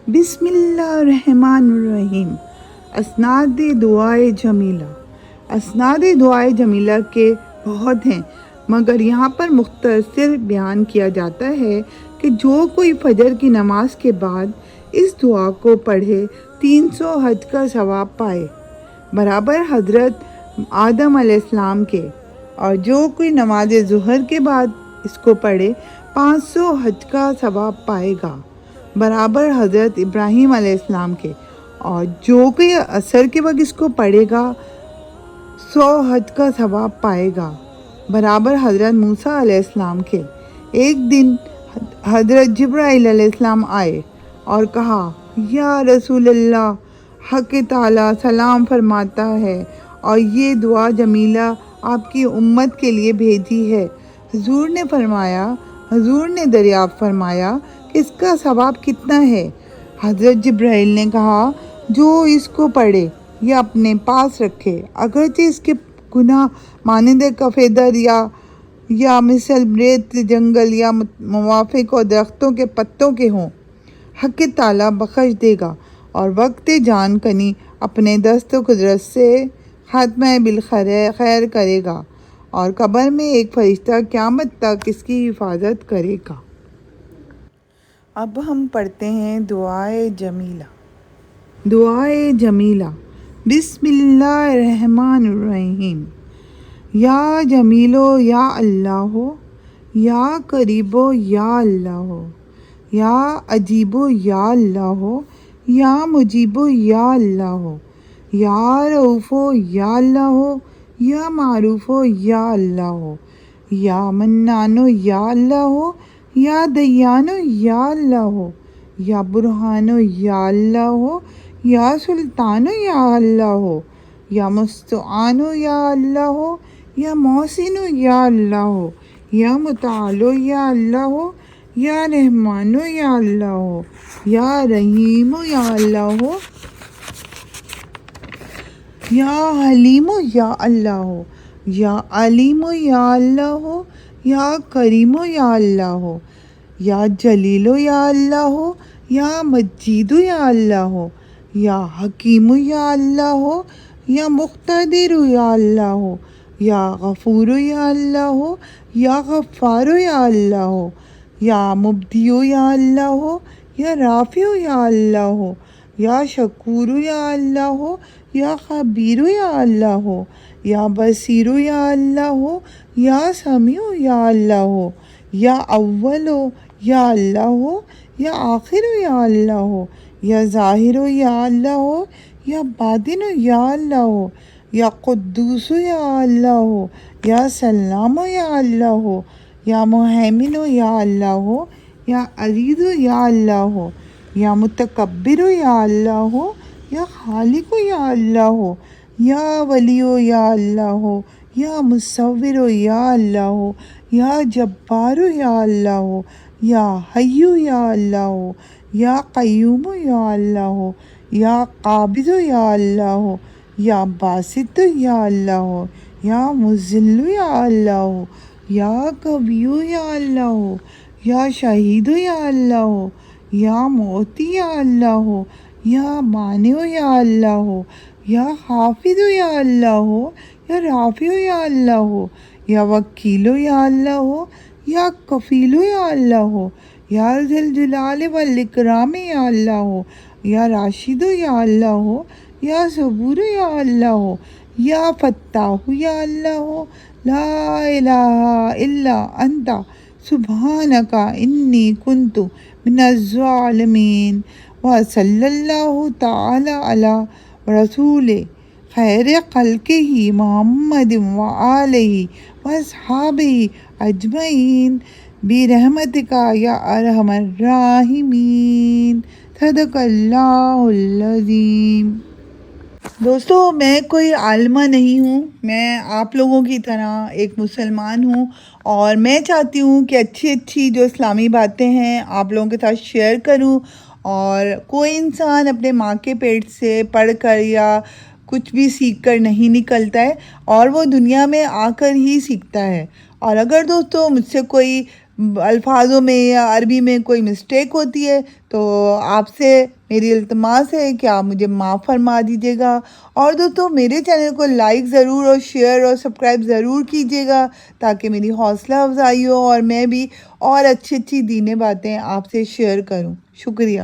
بسم اللہ الرحمن الرحیم۔ اسناد دعائے جمیلہ۔ اسناد دعائے جمیلہ کے بہت ہیں، مگر یہاں پر مختصر بیان کیا جاتا ہے کہ جو کوئی فجر کی نماز کے بعد اس دعا کو پڑھے 300 حج کا ثواب پائے، برابر حضرت آدم علیہ السلام کے، اور جو کوئی نماز ظہر کے بعد اس کو پڑھے 500 حج کا ثواب پائے گا، برابر حضرت ابراہیم علیہ السلام کے، اور جو کوئی عصر کے وقت اس کو پڑھے گا 100 حج کا ثواب پائے گا، برابر حضرت موسیٰ علیہ السلام کے۔ ایک دن حضرت جبرائیل علیہ السلام آئے اور کہا، یا رسول اللہ، حق تعالیٰ سلام فرماتا ہے اور یہ دعا جمیلہ آپ کی امت کے لیے بھیجی ہے۔ حضور نے دریافت فرمایا کہ اس کا ثواب کتنا ہے؟ حضرت جبرائیل نے کہا، جو اس کو پڑھے یا اپنے پاس رکھے، اگرچہ اس کے گناہ مانند کفِ در یا مثل ریت جنگل یا موافق اور درختوں کے پتوں کے ہوں، حق تعالیٰ بخش دے گا اور وقت جان کنی اپنے دست و قدرت سے خاتمہ بالخیر کرے گا، اور قبر میں ایک فرشتہ قیامت تک اس کی حفاظت کرے گا۔ اب ہم پڑھتے ہیں دعائے جمیلہ۔ دعائے جمیلہ۔ بسم اللہ الرحمن الرحیم۔ یا جمیلو یا اللہ، یا قریبو یا اللہ، یا عجیبو یا اللہ، یا مجیبو یا اللہ، یا رؤوفو یا اللہ، یا معروفو یا اللہ، یا منانو یا اللہ، یا دیانو یا اللہ، یا برہانو یا اللہ، یا سلطانو یا اللہ، یا مستعانو یا اللہ، یا محسنو یا اللہ، یا متعالو یا اللہ، یا رحمانو یا اللہ، یا رحیمو یا اللہ، یا حلیمو یا اللہ، یا علیمو یا اللہ، یا کریمو یا اللہ، یا جلیلو یا اللہ، یا مجیدو یا اللہ، یا حکیمو یا اللہ، یا مقتدرو یا اللہ، یا غفورو یا اللہ، یا غفارو یا اللہ، یا مبدیو یا اللہ، یا رافعو یا اللہ، یا شکورو یا اللہ، یا خبیرو یا اللہ، یا بصیرو یا اللہ، یا سمیعو یا اللہ، یا اولو یا اللہ، یا آخرو یا اللہ، یا ظاہرو یا اللہ، یا باطنو یا اللہ، یا قدوسو یا اللہ، یا سلامو یا اللہ، یا مہیمنو یا اللہ، یا عزیزو یا اللہ، یا متکبرو یا اللہ، یا خالقو یا اللہ، یا ولیو یا اللہ، یا مصورو یا اللہ، یا جبارو یا اللہ، یا حیو یا اللہ، یا قیومو یا اللہ، یا قابضو یا اللہ، یا باسطو یا اللہ، یا مذلو یا اللہ، یا قویو یا اللہ، یا شہیدو یا اللہ، یا موتی یا اللہ، یا مانعو یا اللہ، یا حافظو یا اللہ، یا رافعو یا اللہ، یا وکیلو یا اللہ، یا کفیلو یا اللہ، یا ذی الجلال والاکرام یا اللہ، یا راشدو یا اللہ، یا صبورو یا اللہ، یا فتاح یا اللہ، لا الہ الا انت سبحانک انی کنت من الظالمین، وصلی اللہ تعالی علی رسول خیر خلقہ محمد وآلہ واصحابہ اجمعین برحمتک یا ارحم الراحمین۔ صدق اللہ العظیم۔ دوستو، میں کوئی عالمہ نہیں ہوں، میں آپ لوگوں کی طرح ایک مسلمان ہوں، اور میں چاہتی ہوں کہ اچھی جو اسلامی باتیں ہیں آپ لوگوں کے ساتھ شیئر کروں، اور کوئی انسان اپنے ماں کے پیٹ سے پڑھ کر یا کچھ بھی سیکھ کر نہیں نکلتا ہے، اور وہ دنیا میں آ کر ہی سیکھتا ہے۔ اور اگر دوستو مجھ سے کوئی الفاظوں میں یا عربی میں کوئی مسٹیک ہوتی ہے تو آپ سے میری التماس ہے کہ آپ مجھے معاف فرما دیجیے گا. اور دوستوں میرے چینل کو لائک ضرور اور شیئر اور سبسکرائب ضرور کیجیے گا تاکہ میری حوصلہ افزائی ہو اور میں بھی اور اچھی اچھی دینی باتیں آپ سے شیئر کروں. شکریہ.